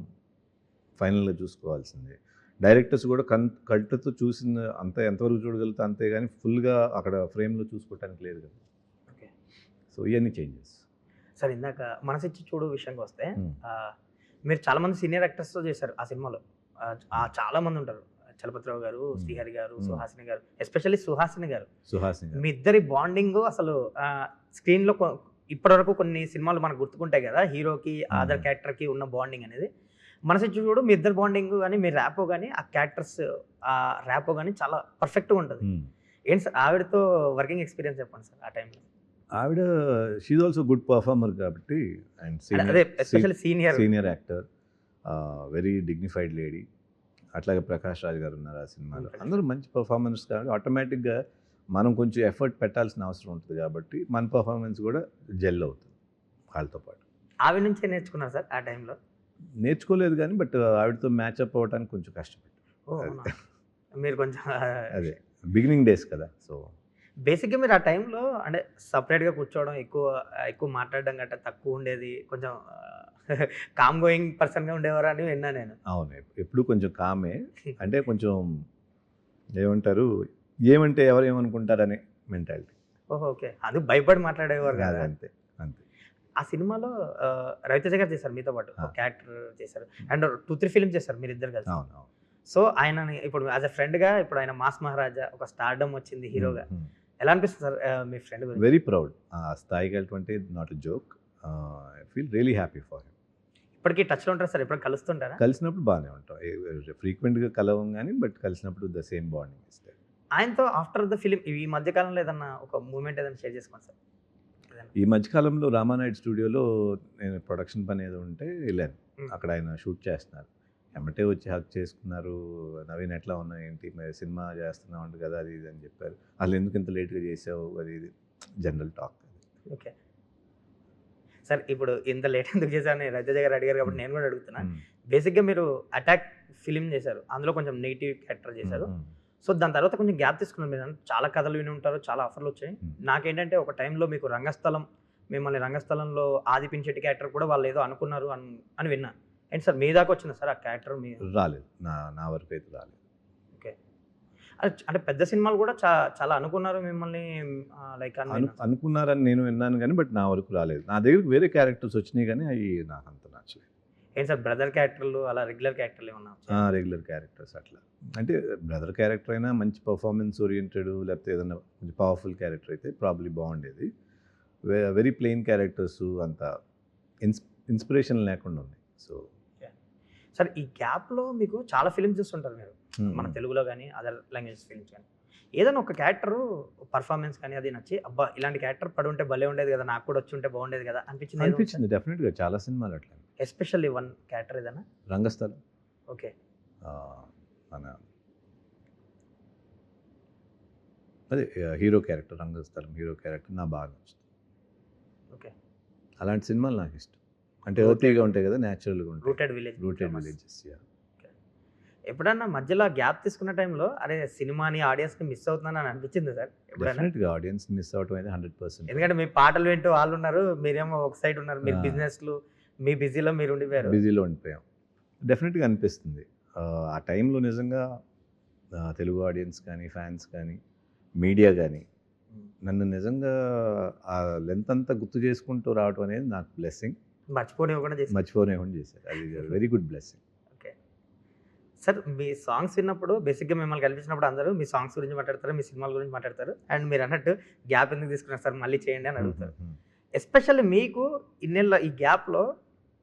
ఫైనల్గా చూసుకోవాల్సిందే. డైరెక్టర్స్ కూడా కళ్ళతో చూసిన అంత ఎంతవరకు చూడగలుగుతా అంతే, కానీ ఫుల్గా అక్కడ ఫ్రేమ్లో చూసుకోవటానికి లేదు కదా. ఓకే. సో ఇవన్నీ చేంజెస్. సార్ ఇందాక మనసిచ్చి చూడు విషయానికి వస్తే, మీరు చాలామంది సీనియర్ యాక్టర్స్తో చేశారు ఆ సినిమాలో. చాలామంది ఉంటారు, చలపతిరావు గారు, శ్రీహరి గారు, సుహాసిని గారు, ఎస్పెషల్లీ సుహాసిని గారు. మీ ఇద్దరి బాండింగ్ అసలు స్క్రీన్లో ఇప్పటివరకు కొన్ని సినిమాలు మనకు గుర్తుకుంటాయి కదా, హీరోకి అదర్ క్యారెక్టర్కి ఉన్న బాండింగ్ అనేది. మనసిచ్చి చూడు మీ ఇద్దరు బాండింగ్ కానీ మీ ర్యాపో కానీ ఆ క్యారెక్టర్స్ ఆ ర్యాపో కానీ చాలా పర్ఫెక్ట్గా ఉంటుంది. ఏంటి సార్ ఆవిడతో వర్కింగ్ ఎక్స్పీరియన్స్ చెప్పండి సార్ ఆ టైంలో? ఆవిడ షీఈ్ ఆల్సో గుడ్ పర్ఫార్మర్ కాబట్టి, and especially senior actor, very dignified lady. అట్లాగే ప్రకాష్ రాజ్ గారు ఉన్నారు ఆ సినిమాలో. అందరూ మంచి పర్ఫార్మెన్స్ కాబట్టి ఆటోమేటిక్గా మనం కొంచెం ఎఫర్ట్ పెట్టాల్సిన అవసరం ఉంటుంది కాబట్టి మన పర్ఫార్మెన్స్ కూడా జెల్ అవుతుంది వాళ్ళతో పాటు. ఆవిడ నుంచే నేర్చుకున్నారు సార్ ఆ టైంలో? నేర్చుకోలేదు కానీ బట్ ఆవిడతో మ్యాచ్అప్ అవ్వడానికి కొంచెం కష్టపడ్డాను. మీరు కొంచెం అదే బిగినింగ్ డేస్ కదా. సో బేసిక్గా మీరు ఆ టైంలో అంటే సపరేట్గా కూర్చోవడం, ఎక్కువ మాట్లాడడం గట్రా తక్కువ ఉండేది, కొంచెం కామ్ గోయింగ్ పర్సన్గా ఉండేవారు అని విన్నా నేను. అవును, ఎప్పుడు కొంచెం కామే, అంటే కొంచెం ఏమంటారు, ఏమంటే ఎవరు ఏమనుకుంటారనే మెంటాలిటీ. ఓకే. అది భయపడి మాట్లాడేవారు కాదు. అంతే అంతే. ఆ సినిమాలో రవితేజ గారు చేశారు మీతో పాటు, క్యారెక్టర్ చేశారు, అండ్ 2-3 ఫిల్మ్స్ చేశారు మీరు ఇద్దరు కలిసి. అవును. సో ఆయన ఇప్పుడు యాజ్ అ ఫ్రెండ్గా ఇప్పుడు ఆయన మాస్ మహారాజా ఒక స్టార్డమ్ వచ్చింది హీరోగా. ఎలా అనిపిస్తుంది సార్ మీ ఫ్రెండ్ గురించి? Very proud. ఆ స్థాయికి వెళ్ళటువంటి not a joke. I feel really happy for him. ఇప్పటికీ టచ్లో ఉంటారు సార్? ఎప్పుడు కలుస్తుంటారా? కలిసినప్పుడు బాగానే ఉంటాం, ఫ్రీక్వెంట్గా కలవం కానీ బట్ కలిసినప్పుడు ద సేమ్ బాండింగ్ ఇస్తారు. ఆయనతో ఆఫ్టర్ ద ఫిలిం ఈ మధ్యకాలంలో ఏదన్నా ఒక మూమెంట్ ఏదైనా షేర్ చేసుకోండి సార్. ఈ మధ్యకాలంలో రామానాయుడు స్టూడియోలో నేను ప్రొడక్షన్ పని ఏదో ఉంటే వెళ్ళాను. అక్కడ ఆయన షూట్ చేస్తున్నారు, ఎమ్మటే వచ్చి హక్ చేసుకున్నారు. నవీన్ ఎట్లా ఉన్నావు, ఏంటి మరి సినిమా చేస్తున్నావు అంట కదా, అది ఇది అని చెప్పారు. అసలు ఎందుకు ఇంత లేట్గా చేసావు, అది ఇది జనరల్ టాక్. ఓకే సార్, ఇప్పుడు ఇంత లేట్ ఎందుకు చేశాను రవితేజ గారు అడిగారు కాబట్టి నేను కూడా అడుగుతున్నా. బేసిక్గా మీరు అటాక్ ఫిలిం చేశారు, అందులో కొంచెం నెగిటివ్ క్యారెక్టర్ చేశారు. సో దాని తర్వాత కొంచెం గ్యాప్ తీసుకున్నారు. మీరు చాలా కథలు విని ఉంటారు, చాలా ఆఫర్లు వచ్చాయి. నాకేంటంటే ఒక టైంలో మీకు మిమ్మల్ని రంగస్థలంలో ఆదిపించేటి క్యారెక్టర్ కూడా వాళ్ళు ఏదో అనుకున్నారు అని విన్నా. ఏంటి సార్ మీ దాకా వచ్చిందా సార్ ఆ క్యారెక్టర్? రాలేదు, నా వరకు అయితే రాలేదు. ఓకే. అంటే పెద్ద సినిమాలు కూడా చాలా అనుకున్నారు మిమ్మల్ని, లైక్ అనుకున్నారని నేను విన్నాను కానీ బట్ నా వరకు రాలేదు. నా దగ్గరికి వేరే క్యారెక్టర్స్ వచ్చినాయి కానీ అవి నాకు అంత నచ్చలేదు. ఏంటి సార్ బ్రదర్ క్యారెక్టర్లు అలా రెగ్యులర్ క్యారెక్టర్లు ఏమన్నా? రెగ్యులర్ క్యారెక్టర్స్ అట్లా అంటే బ్రదర్ క్యారెక్టర్ అయినా మంచి పర్ఫార్మెన్స్ ఓరియంటెడ్ లేకపోతే ఏదైనా కొంచెం పవర్ఫుల్ క్యారెక్టర్ అయితే ప్రాబ్లీ బాగుండేది. వెరీ ప్లెయిన్ క్యారెక్టర్స్ అంత ఇన్స్పిరేషన్ లేకుండా ఉన్నాయి. సార్ ఈ గ్యాప్లో మీకు చాలా ఫిలిమ్స్ చూస్తుంటారు మీరు, మన Hmm. తెలుగులో కానీ అదర్ లాంగ్వేజెస్ ఫిలిమ్స్ కానీ. ఏదైనా ఒక క్యారెక్టర్ పర్ఫార్మెన్స్ కానీ అది నచ్చి అబ్బా ఇలాంటి క్యారెక్టర్ పడి ఉంటే భలే ఉండేది కదా, నాకు కూడా వచ్చి ఉంటే బాగుండేది కదా అనిపించింది. అనిపించింది డెఫినెట్గా, చాలా సినిమాలు అట్లా. ఎస్పెషల్లీ వన్ క్యారెక్టర్ ఏదైనా? రంగస్థలం, ఓకే. ఆ, మన అదే హీరో క్యారెక్టర్, రంగస్థలం హీరో క్యారెక్టర్ నాకు బాగా నచ్చుతుంది. ఓకే. అలాంటి సినిమాలు నాకు ఇష్టం. అంటే ఓటీగా ఉంటాయి కదా, న్యాచురల్గా ఉంటాయి. Rooted village. Rooted villages. ఎప్పుడన్నా మధ్యలో గ్యాప్ తీసుకున్న టైంలో అరే సినిమాని ఆడియన్స్ని మిస్ అవుతున్నాను అని అనిపించింది సార్ ఎప్పుడైనా? డెఫినెట్గా ఆడియన్స్ మిస్ అవటం అయితే 100%. ఎందుకంటే మీ పాటలు వింటూ వాళ్ళు ఉన్నారు, మీరేమో ఒక సైడ్ ఉన్నారు, మీరు బిజినెస్లు మీ బిజీలో మీరు ఉండిపోయారు. బిజీలో ఉండిపోయాం. డెఫినెట్గా అనిపిస్తుంది. ఆ టైంలో నిజంగా తెలుగు ఆడియన్స్ కానీ, ఫ్యాన్స్ కానీ, మీడియా కానీ నన్ను నిజంగా ఆ లెంత్ అంతా గుర్తు చేసుకుంటూ రావటం అనేది నాకు బ్లెస్సింగ్. మర్చిపోనివ్వకుండా చేసి. మర్చిపోనివ్వకుండా చేశారు. అది very good blessing. Okay sir, మీ సాంగ్స్ విన్నప్పుడు బేసిక్గా మిమ్మల్ని కల్పించినప్పుడు అందరూ మీ సాంగ్స్ గురించి మాట్లాడతారు, మీ సినిమాల గురించి మాట్లాడతారు. అండ్ మీరు అన్నట్టు గ్యాప్ ఎందుకు తీసుకున్నారు సార్, మళ్ళీ చేయండి అని అడుగుతారు. ఎస్పెషల్లీ మీకు ఇన్నేళ్ళ ఈ గ్యాప్లో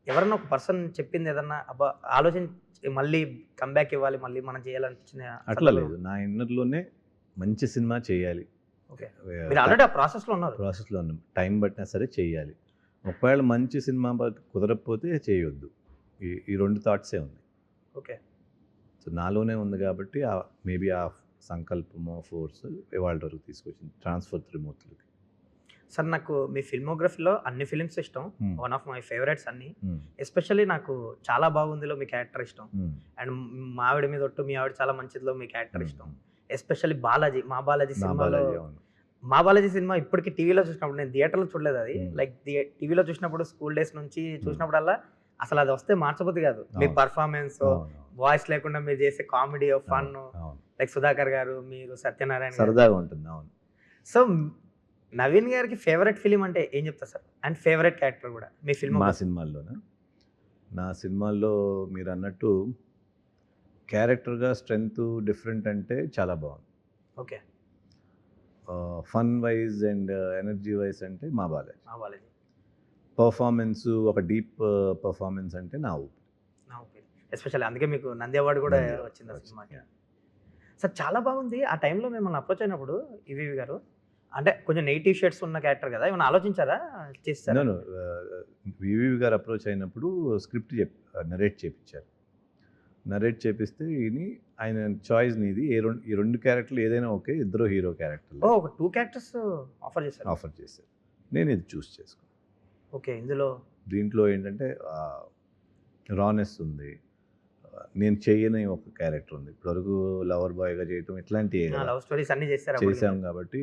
ఎవరన్నా ఒక పర్సన్ చెప్పింది ఏదన్నా అబ్బా ఆలోచించి మళ్ళీ కంబ్యాక్ ఇవ్వాలి, మళ్ళీ మనం చేయాలనిపించింది? అట్లా లేదు, నా ఇన్నర్లోనే మంచి సినిమా చేయాలి. ఓకే. మీరు ఆల్రెడీ ఆ ప్రాసెస్లో ఉన్నారు. ప్రాసెస్లో ఉన్నాం. టైం పట్టినా సరే చేయాలి. ఒకవేళ మంచి సినిమా కుదరకపోతే చేయొద్దు. ఈ రెండు థాట్సే ఉన్నాయి. ఓకే. సో నాలోనే ఉంది కాబట్టి మేబీ ఆ సంకల్పమో ఫోర్స్ ఇవాళ వరకు తీసుకొచ్చింది ట్రాన్స్ఫర్ త్రిమూర్తులకి. సార్ నాకు మీ ఫిల్మోగ్రఫీలో అన్ని ఫిలిమ్స్ ఇష్టం, వన్ ఆఫ్ మై ఫేవరెట్స్ అన్ని. ఎస్పెషల్లీ నాకు చాలా బాగుందిలో మీ క్యారెక్టర్ ఇష్టం, అండ్ మావిడ మీద ఒట్టు మీ ఆవిడ చాలా మంచిదిలో మీ క్యారెక్టర్ ఇష్టం. ఎస్పెషల్లీ బాలాజీ, మా బాలాజీ సినిమాలో, మా బాలాజీ సినిమా ఇప్పటికీ టీవీలో చూసినప్పుడు, నేను థియేటర్లో చూడలేదు అది, లైక్ టీవీలో చూసినప్పుడు స్కూల్ డేస్ నుంచి చూసినప్పుడల్లా అసలు అది వస్తే మార్చబోద్ది కాదు. మీ పర్ఫార్మెన్స్, వాయిస్ లేకుండా మీరు చేసే కామెడీ ఫన్, లైక్ సుధాకర్ గారు, మీరు సత్యనారాయణ సరదాగా ఉంటుంది. అవును. సో నవీన్ గారికి ఫేవరెట్ ఫిలిం అంటే ఏం చెప్తారు సార్? అండ్ ఫేవరెట్ క్యారెక్టర్ కూడా మీ ఫిల్మ్? మా సినిమాల్లోనా? నా సినిమాల్లో మీరు అన్నట్టు క్యారెక్టర్గా స్ట్రెంగ్త్ డిఫరెంట్ అంటే చాలా బాగుంది. Okay. Fun wise and energy wise అంటే మా బాలాజీ. మా బాలాజీ పర్ఫార్మెన్స్, ఒక డీప్ పర్ఫార్మెన్స్ అంటే నా ఊపిరి. నా ఊపిరి ఎస్పెషల్లీ, అందుకే మీకు నంది అవార్డు కూడా వచ్చింది ఆ సినిమాకి. సార్ చాలా బాగుంది. ఆ టైంలో మిమ్మల్ని అప్రోచ్ అయినప్పుడు ఈవీవి గారు అంటే కొంచెం నెగిటివ్ షేడ్స్ ఉన్న క్యారెక్టర్ కదా, ఏమైనా ఆలోచించారా చేస్తారా? నేను వివి గారు అప్రోచ్ అయినప్పుడు స్క్రిప్ట్ నరేట్ చేయించారు. నరేట్ చేపిస్తే ఆయన చాయిస్ నీది, ఈ రెండు క్యారెక్టర్లు ఏదైనా ఓకే, ఇద్దరు హీరో క్యారెక్టర్లు. ఒక 2 క్యారెక్టర్స్ ఆఫర్ చేశారు. నేను ఇది చూస్ చేసుకున్నాను. ఓకే. దీంట్లో ఏంటంటే రానెస్ ఉంది, నేను చేయని ఒక క్యారెక్టర్ ఉంది. ఇప్పటివరకు లవర్ బాయ్గా చేయటం ఇట్లాంటివి లవ్ స్టోరీస్ అన్ని చేసాం కాబట్టి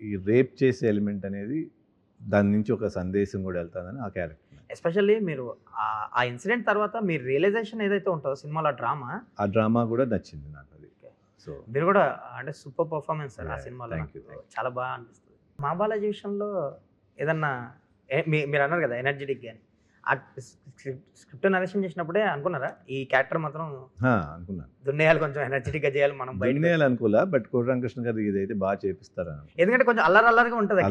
ఈ రేప్ చేసే ఎలిమెంట్ అనేది దాని నుంచి ఒక సందేశం కూడా వెళ్తాదని ఆ క్యారెక్టర్. ఎస్పెషల్లీ మీరు ఆ ఇన్సిడెంట్ తర్వాత మీ రియలైజేషన్ ఏదైతే ఉంటుందో సినిమాలో ఆ డ్రామా కూడా నచ్చింది నాకు. అది సో మీరు కూడా అంటే సూపర్ పర్ఫార్మెన్స్ సార్ ఆ సినిమాలో. చాలా బాగా అనిపిస్తుంది. మా బాలాజీ విషయంలో ఏదన్నా మీరు అన్నారు కదా ఎనర్జెటిక్ అని, ఆ స్క్రిప్ట్ నరేషన్ చేసినప్పుడే అనుకున్నారా ఈ క్యారెక్టర్ మాత్రం అనుకున్నాను, దున్నేయాలి, కొంచెం ఎనర్జెటిక్గా చేయాలి మనం బయట అనుకోలే. బట్ కోటరామకృష్ణ గారు ఇదైతే బాగా చేపిస్తారా, ఎందుకంటే కొంచెం అల్లరిగా ఉంటుంది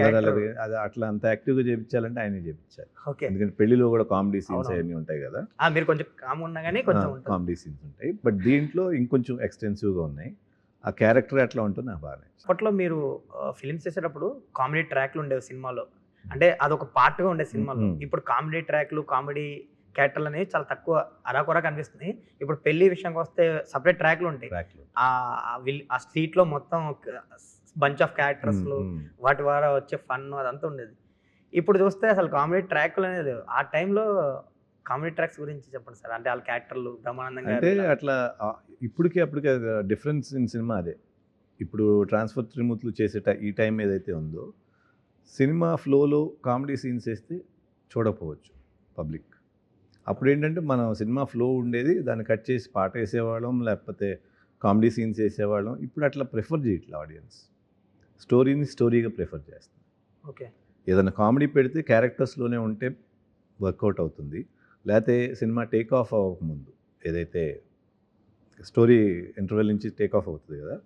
అది, అట్లా అంత యాక్టివ్గా చేయించాలంటే ఆయనే చేయించాలి. ఓకే. ఎందుకంటే పెళ్లిలో కూడా కామెడీ సీన్స్ అవన్నీ ఉంటాయి కదా, మీరు కొంచెం కామ్ ఉన్నా కానీ కొంచెం కామెడీ సీన్స్ ఉంటాయి. బట్ దీంట్లో ఇంకొంచెం ఎక్స్టెన్సివ్గా ఉన్నాయి. ఆ క్యారెక్టర్ ఎట్లా ఉంటుంది నాకు బాగా. అప్పట్లో మీరు ఫిలిమ్స్ చేసేటప్పుడు కామెడీ ట్రాక్లు ఉండేవి సినిమాలో, అంటే అదొక పార్ట్గా ఉండే సినిమాలో. ఇప్పుడు కామెడీ ట్రాక్లు, కామెడీ క్యారెక్టర్లు అనేవి చాలా తక్కువ, అరాకొరా కనిపిస్తుంది. ఇప్పుడు పెళ్లి విషయానికి వస్తే సపరేట్ ట్రాక్లు ఉంటాయి. ఆ స్ట్రీట్లో మొత్తం బంచ్ ఆఫ్ క్యారెక్టర్స్లు, వాటి ద్వారా వచ్చే ఫన్ అదంతా ఉండేది. ఇప్పుడు చూస్తే అసలు కామెడీ ట్రాక్లు అనేది లేవు. ఆ టైంలో కామెడీ ట్రాక్స్ గురించి చెప్పండి సార్. అంటే వాళ్ళ క్యారెక్టర్లు బ్రహ్మానందంగా అంటే అట్లా అప్పటికే డిఫరెన్స్ ఇన్ సినిమా అదే. ఇప్పుడు ట్రాన్స్ఫర్ త్రిమూర్తులు చేసే ఈ టైం ఏదైతే ఉందో, సినిమా ఫ్లోలో కామెడీ సీన్స్ వేస్తే చూడకపోవచ్చు పబ్లిక్. అప్పుడు ఏంటంటే మనం సినిమా ఫ్లో ఉండేది, దాన్ని కట్ చేసి పాట వేసేవాళ్ళం, లేకపోతే కామెడీ సీన్స్ వేసేవాళ్ళం. ఇప్పుడు అట్లా ప్రిఫర్ చేయట్లే ఆడియన్స్, స్టోరీగా ప్రిఫర్ చేస్తాం. ఓకే. ఏదైనా కామెడీ పెడితే క్యారెక్టర్స్లోనే ఉంటే వర్కౌట్ అవుతుంది, లేకపోతే సినిమా టేక్ ఆఫ్ అవ్వకముందు, ఏదైతే స్టోరీ ఇంటర్వెల్ నుంచి టేక్ ఆఫ్ అవుతుంది కదా,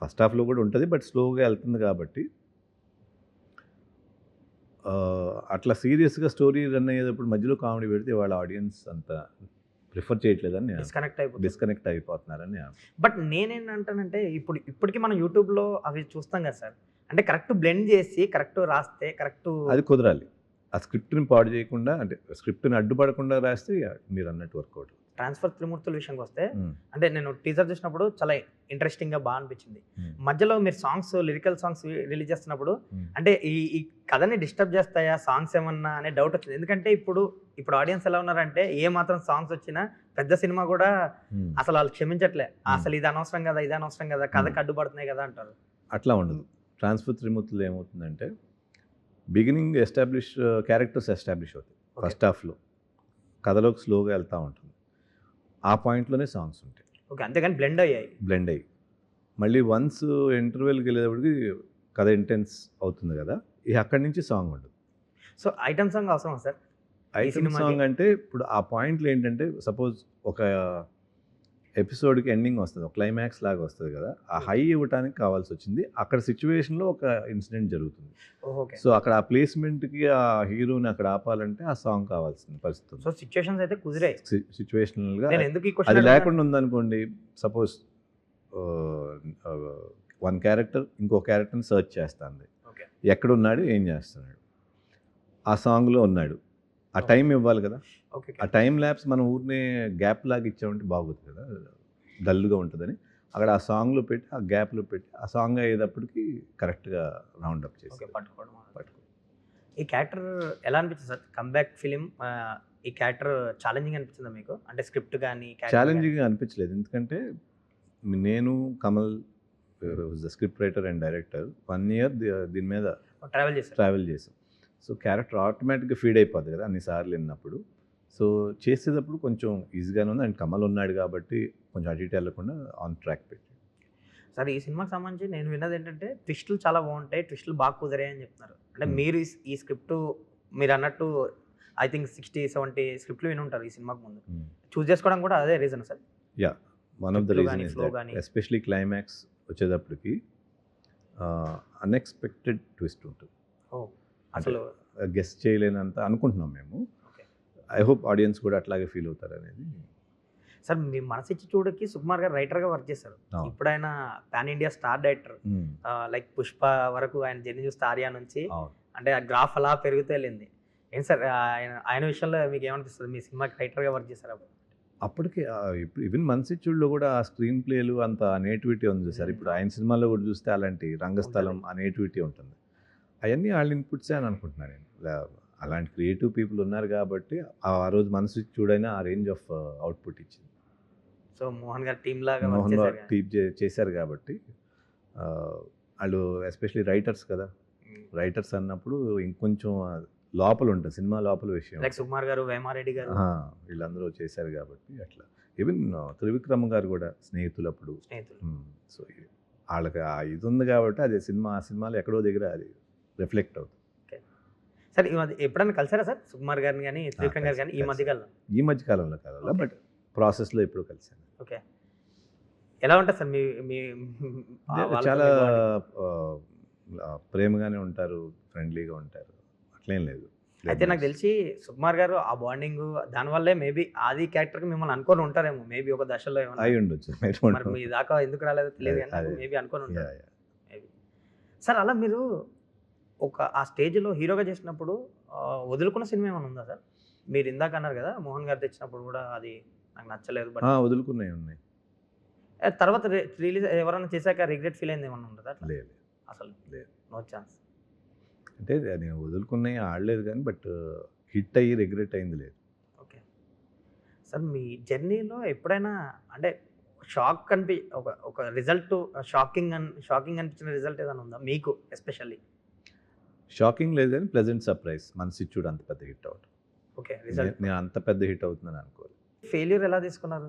ఫస్ట్ హాఫ్లో కూడా ఉంటుంది బట్ స్లోగా వెళ్తుంది కాబట్టి అట్లా సీరియస్గా స్టోరీ రన్ అయ్యేటప్పుడు మధ్యలో కామెడీ పెడితే వాళ్ళ ఆడియన్స్ అంత ప్రిఫర్ చేయట్లేదని డిస్కనెక్ట్ అయిపోతున్నారని. బట్ నేనేంటంటానంటే ఇప్పటికీ మనం యూట్యూబ్లో అవి చూస్తాం కదా సార్, అంటే కరెక్ట్ బ్లెండ్ చేసి కరెక్ట్ రాస్తే కరెక్ట్ అది కుదరాలి. ఆ స్క్రిప్ట్ని పాడు చేయకుండా, అంటే స్క్రిప్ట్ని అడ్డుపడకుండా రాస్తే మీరు అన్నట్టు వర్కౌట్. ట్రాన్స్ఫర్ త్రిమూర్తుల విషయానికి వస్తే, అంటే నేను టీజర్ చూసినప్పుడు చాలా ఇంట్రెస్టింగ్గా బాగా అనిపించింది. మధ్యలో మీరు సాంగ్స్, లిరికల్ సాంగ్స్ రిలీజ్ చేస్తున్నప్పుడు అంటే ఈ కథని డిస్టర్బ్ చేస్తాయా సాంగ్స్ ఏమన్నా అనే డౌట్ వచ్చింది. ఎందుకంటే ఇప్పుడు ఆడియన్స్ ఎలా ఉన్నారంటే ఏ మాత్రం సాంగ్స్ వచ్చినా పెద్ద సినిమా కూడా అసలు వాళ్ళు క్షమించట్లే, అసలు ఇది అనవసరం కదా, ఇది అనవసరం కదా, కథకు అడ్డుపడుతున్నాయి కదా అంటారు. అట్లా ఉండదు. ట్రాన్స్ఫర్ త్రిమూర్తులు ఏమవుతుందంటే బిగినింగ్ క్యారెక్టర్స్ ఎస్టాబ్లిష్ అవుతాయి ఫస్ట్ హాఫ్లో, కథలోకి స్లోగా వెళ్తూ ఉంటుంది. ఆ పాయింట్లోనే సాంగ్స్ ఉంటాయి. ఓకే, అంతేగాని బ్లెండ్ అయ్యి మళ్ళీ వన్స్ ఇంటర్వెల్కి వెళ్ళేటప్పటికి కథ ఇంటెన్స్ అవుతుంది కదా, ఇక అక్కడి నుంచి సాంగ్ ఉండదు. సో ఐటమ్ సాంగ్ అవసరమా సార్? ఐటమ్ సాంగ్ అంటే ఇప్పుడు ఆ పాయింట్లు ఏంటంటే, సపోజ్ ఒక ఎపిసోడ్కి ఎండింగ్ వస్తుంది, ఒక క్లైమాక్స్ లాగా వస్తుంది కదా, ఆ హై ఇవ్వడానికి కావాల్సి వచ్చింది. అక్కడ సిచ్యువేషన్లో ఒక ఇన్సిడెంట్ జరుగుతుంది. సో అక్కడ ఆ ప్లేస్మెంట్కి ఆ హీరోని అక్కడ ఆపాలంటే ఆ సాంగ్ కావాల్సింది పరిస్థితి. సో సిచ్యువేషన్స్ అయితే కుదిరాయి. సిచ్యువేషనల్గా అది లేకుండా ఉందనుకోండి, సపోజ్ వన్ క్యారెక్టర్ ఇంకో క్యారెక్టర్ని సర్చ్ చేస్తుంది, ఎక్కడున్నాడు, ఏం చేస్తున్నాడు, ఆ సాంగ్లో ఉన్నాడు, ఆ టైం ఇవ్వాలి కదా. ఆ టైం ల్యాబ్స్ మనం ఊరినే గ్యాప్ లాగా ఇచ్చామంటే బాగోదు కదా, డల్గా ఉంటుందని అక్కడ ఆ సాంగ్లో పెట్టి, ఆ గ్యాప్లో పెట్టి, ఆ సాంగ్ అయ్యేటప్పటికి కరెక్ట్గా రౌండప్ చేసి పట్టుకోవడం. ఈ క్యారెక్టర్ ఎలా అనిపించింది సార్? కమ్బ్యాక్ ఫిలిం, ఈ క్యారెక్టర్ ఛాలెంజింగ్ అనిపించిందా మీకు? అంటే స్క్రిప్ట్ కానీ ఛాలెంజింగ్ అనిపించలేదు, ఎందుకంటే నేను Kamal the script writer and director 1 year దీని మీద ట్రావెల్ చేసాం. సో క్యారెక్టర్ ఆటోమేటిక్గా ఫీడ్ అయిపోద్ది కదా అన్నిసార్లు విన్నప్పుడు. సో చేసేటప్పుడు కొంచెం ఈజీగానే ఉంది, అండ్ కమల్ ఉన్నాడు కాబట్టి కొంచెం అటు ఇటు వెళ్ళకుండా ఆన్ ట్రాక్ పెట్టి. సార్ ఈ సినిమాకి సంబంధించి నేను విన్నది ఏంటంటే ట్విస్టులు చాలా బాగుంటాయి, ట్విస్టులు బాగా కుదిరాయి అని చెప్తున్నారు. అంటే మీరు ఈ స్క్రిప్ట్ మీరు అన్నట్టు ఐ థింక్ 60-70 స్క్రిప్ట్లు విని ఉంటారు ఈ సినిమాకి ముందు. చూస్ చేసుకోవడం కూడా అదే reason sir? Yeah, one of the reason is that especially climax వచ్చేటప్పటికి అన్ఎక్స్పెక్టెడ్ ట్విస్ట్ ఉంటుంది. అసలు గెస్ట్ చేయలేనంత అనుకుంటున్నాం మేము. ఐ హోప్ ఆడియన్స్ కూడా అట్లాగే ఫీల్ అవుతారు అనేది. సార్ మీ మనసిచ్చి చూడకి సుకుమార్ గారు రైటర్గా వర్క్ చేశారు. ఇప్పుడు ఆయన pan India star director, like Pushpa వరకు ఆయన జర్నీ చూస్తే ఆర్యా నుంచి అంటే ఆ గ్రాఫ్ అలా పెరుగుతూ వెళ్ళింది. ఏంటి సార్ ఆయన విషయంలో మీకు ఏమనిపిస్తుంది? మీ సినిమాకి రైటర్గా వర్క్ చేశారు అప్పటికి. ఇప్పుడు ఈవెన్ మనసిచ్చుల్లో కూడా ఆ స్క్రీన్ ప్లేలు అంత నేటివిటీ ఉంది సార్. ఇప్పుడు ఆయన సినిమాల్లో కూడా చూస్తే అలాంటి రంగస్థలం ఆ నేటివిటీ ఉంటుంది. అవన్నీ వాళ్ళ ఇన్పుట్సే అని అనుకుంటున్నాను నేను. అలాంటి క్రియేటివ్ పీపుల్ ఉన్నారు కాబట్టి ఆ రోజు మనసు చూడైనా ఆ రేంజ్ ఆఫ్ అవుట్పుట్ ఇచ్చింది. సో మోహన్ గారు టీమ్ లాగా టీమ్ చేశారు కాబట్టి వాళ్ళు ఎస్పెషలీ రైటర్స్ కదా, రైటర్స్ అన్నప్పుడు ఇంకొంచెం లోపల ఉంటుంది, సినిమా లోపల విషయం. లైక్ సుకుమార్ గారు, వేమారెడ్డి గారు వీళ్ళందరూ చేశారు కాబట్టి అట్లా. ఈవెన్ త్రివిక్రమ్ గారు కూడా స్నేహితులప్పుడు. సో వాళ్ళకి ఇది ఉంది కాబట్టి అది ఆ సినిమాలో ఎక్కడో దగ్గర అది రిఫ్లెక్ట్ అవుతుంది. సార్ ఎప్పుడైనా కలిసారా సార్ సుకుమార్ గారిని కానీ త్రివిక్రమ్ గారు కానీ? ఈ మధ్య కాలంలో కాదు, బట్ ప్రాసెస్లో ఎప్పుడు కలిసాను. ఓకే, ఎలా ఉంటుంది సార్ మీ చాలా ప్రేమగానే ఉంటారు, ఫ్రెండ్లీగా ఉంటారు, అట్లేం లేదు. అయితే నాకు తెలిసి సుకుమార్ గారు ఆ బాండింగ్ దానివల్లే మేబీ ఆది క్యారెక్టర్కి మిమ్మల్ని అనుకొని ఉంటారేమో, మేబీ ఒక దశలో ఏమన్నా అయి ఉండొచ్చు. మరి మీ దాకా ఎందుకు రాలేదో తెలియదు కానీ మేబీ అనుకొని ఉంటారు మేబీ. సార్ అలా మీరు ఆ స్టేజ్లో హీరోగా చేసినప్పుడు వదులుకున్న సినిమా ఏమైనా ఉందా సార్? మీరు ఇందాక అన్నారు కదా మోహన్ గారు తెచ్చినప్పుడు కూడా అది నాకు నచ్చలేదు, బట్ వదులుకున్నాయి ఉన్నాయి. తర్వాత రిలీజ్ ఎవరైనా చేశాక రిగ్రెట్ ఫీల్ అయింది ఏమన్నా ఉంటుందా? లేదు, అసలు లేదు, నో ఛాన్స్. అంటే నేను వదులుకున్నాయి ఆడలేదు కానీ, బట్ హిట్ అయ్యి రిగ్రెట్ అయింది లేదు. ఓకే సార్, మీ జర్నీలో ఎప్పుడైనా అంటే షాక్ ఒక రిజల్ట్ షాకింగ్ అనిపించిన రిజల్ట్ ఏదైనా ఉందా మీకు? ఎస్పెషల్లీ షాకింగ్ లేదు కానీ ప్లెజెంట్ సర్ప్రైజ్. మనసిచ్చుడు అంత పెద్ద హిట్ అవటం. ఓకే, రిజల్ట్ నేను అంత పెద్ద హిట్ అవుతుందని అనుకోలేదు. ఫెయిల్యూర్ ఎలా తీసుకున్నారు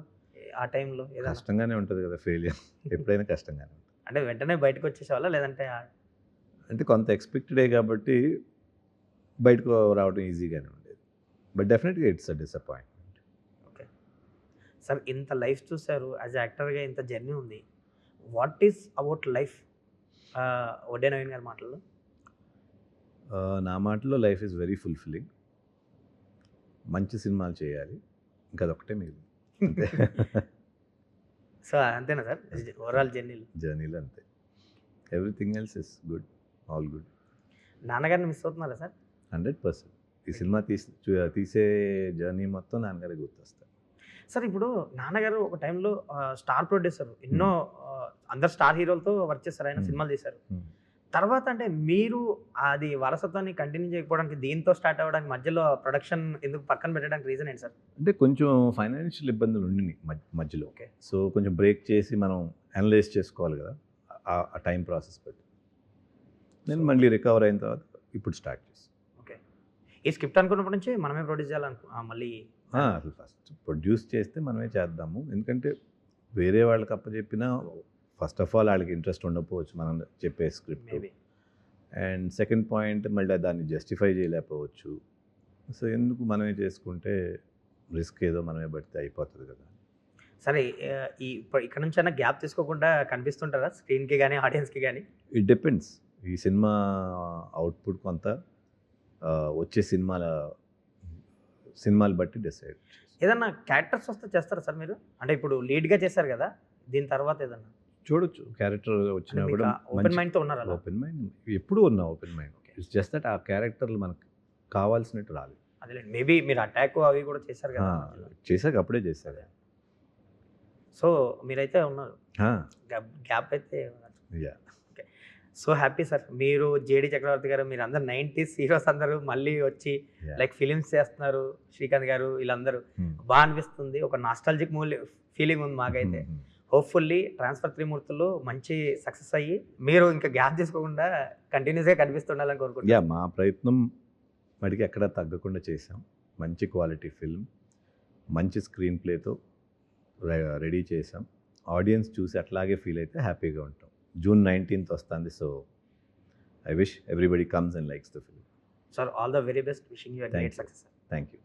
ఆ టైంలో? కష్టంగానే ఉంటుంది కదా ఫెయిల్యూర్, ఎప్పుడైనా కష్టంగానే ఉంటుంది. అంటే వెంటనే బయటకు వచ్చేసేవాళ్ళ లేదంటే? అంటే కొంత ఎక్స్పెక్టెడే కాబట్టి బయటకు రావడం ఈజీగానే ఉండేది, బట్ డెఫినెట్గా it's a disappointment. Okay sir, ఇంత లైఫ్ చూశారు, యాజ్ యాక్టర్గా ఇంత జర్నీ ఉంది. What is about life Vadde Naveen గారి మాటల్లో? నా మాటలో లైఫ్ ఈజ్ వెరీ ఫుల్ఫిల్లింగ్. మంచి సినిమాలు చేయాలి, ఇంకా అదొకటే మిగిలింది. అంతే. సో అంతేనా సార్ ఓవరాల్ జర్నీలో? జర్నీలో అంతే. Everything else is good, all good. నాన్నగారిని మిస్ అవుతున్నారా సార్? 100%. ఈ సినిమా తీసే జర్నీ మొత్తం నాన్నగారే గుర్తొస్తారు. సార్ ఇప్పుడు నాన్నగారు ఒక టైంలో స్టార్ ప్రొడ్యూసర్, ఎన్నో అందరు స్టార్ హీరోలతో వర్క్ చేస్తారు, ఆయన సినిమాలు చేశారు. తర్వాత అంటే మీరు అది వారసత్వాన్ని కంటిన్యూ చేయకపోవడానికి, దీంతో స్టార్ట్ అవ్వడానికి మధ్యలో ప్రొడక్షన్ ఎందుకు పక్కన పెట్టడానికి రీజన్ ఏంటి సార్? అంటే కొంచెం ఫైనాన్షియల్ ఇబ్బందులు ఉండినాయి మధ్యలో. ఓకే. సో కొంచెం బ్రేక్ చేసి మనం అనలైజ్ చేసుకోవాలి కదా, ఆ టైం ప్రాసెస్ బట్టి. నేను మళ్ళీ రికవర్ అయిన తర్వాత ఇప్పుడు స్టార్ట్ చేస్తాను. ఓకే. ఈ స్క్రిప్ట్ అనుకున్నప్పటి నుంచి మనమే ప్రొడ్యూస్ మళ్ళీ అసలు ఫస్ట్ ప్రొడ్యూస్ చేస్తే మనమే చేద్దాము. ఎందుకంటే వేరే వాళ్ళకి అప్పచెప్పినా ఫస్ట్ ఆఫ్ ఆల్ వాళ్ళకి ఇంట్రెస్ట్ ఉండకపోవచ్చు మనం చెప్పే script. Maybe. And second point, మళ్ళీ దాన్ని జస్టిఫై చేయలేకపోవచ్చు. సో ఎందుకు మనమే చేసుకుంటే రిస్క్ ఏదో మనమే పడితే అయిపోతుంది కదా. సరే, ఇప్పుడు ఇక్కడ నుంచి అయినా గ్యాప్ తీసుకోకుండా కనిపిస్తుంటారా స్క్రీన్కి కానీ ఆడియన్స్కి కానీ? It depends. ఈ సినిమా అవుట్పుట్ కొంత వచ్చే సినిమాలు బట్టి డిసైడ్. ఏదన్నా క్యారెక్టర్స్ వస్తే చేస్తారా సార్ మీరు? అంటే ఇప్పుడు లీడ్గా చేశారు కదా, దీని తర్వాత ఏదన్నా చూడొచ్చు. క్యారెక్టర్ వచ్చినా కూడా ఓపెన్ మైండ్తో ఉన్నారా? ఓపెన్ మైండ్ ఎప్పుడు ఉన్నా, open mind. It's just that ఆ క్యారెక్టర్లు మనకు కావాల్సినట్టు రాలేదు. అదే మేబీ మీరు అటాక్ అవి కూడా చేశారు కదా, చేశాక అప్పుడే చేశారు. సో మీరైతే ఉన్నారు, గ్యాప్ అయితే. Yeah. Okay. So happy sir, మీరు జేడి చక్రవర్తి గారు, మీరు అందరు 90s హీరోస్ అందరూ మళ్ళీ వచ్చి లైక్ ఫిలిమ్స్ చేస్తున్నారు. శ్రీకాంత్ గారు వీళ్ళందరూ బాగా అనిపిస్తుంది. ఒక నాస్టాలజిక్ ఫీలింగ్ ఉంది మాకైతే. హోప్ఫుల్లీ ట్రాన్స్ఫర్ త్రిమూర్తులు మంచి సక్సెస్ అయ్యి మీరు ఇంకా గ్యాప్ తీసుకోకుండా కంటిన్యూస్గా కనిపిస్తుండాలని కోరుకుంటున్నాను. యా, మా ప్రయత్నం మడికి ఎక్కడా తగ్గకుండా చేసాం. మంచి క్వాలిటీ ఫిల్మ్, మంచి స్క్రీన్ ప్లేతో రెడీ చేసాం. ఆడియన్స్ చూసి అట్లాగే ఫీల్ అయితే హ్యాపీగా ఉంటాం. June 19th వస్తుంది. So I wish everybody comes and likes the film. Sir, all the very best. Wishing you a great success. Thank you.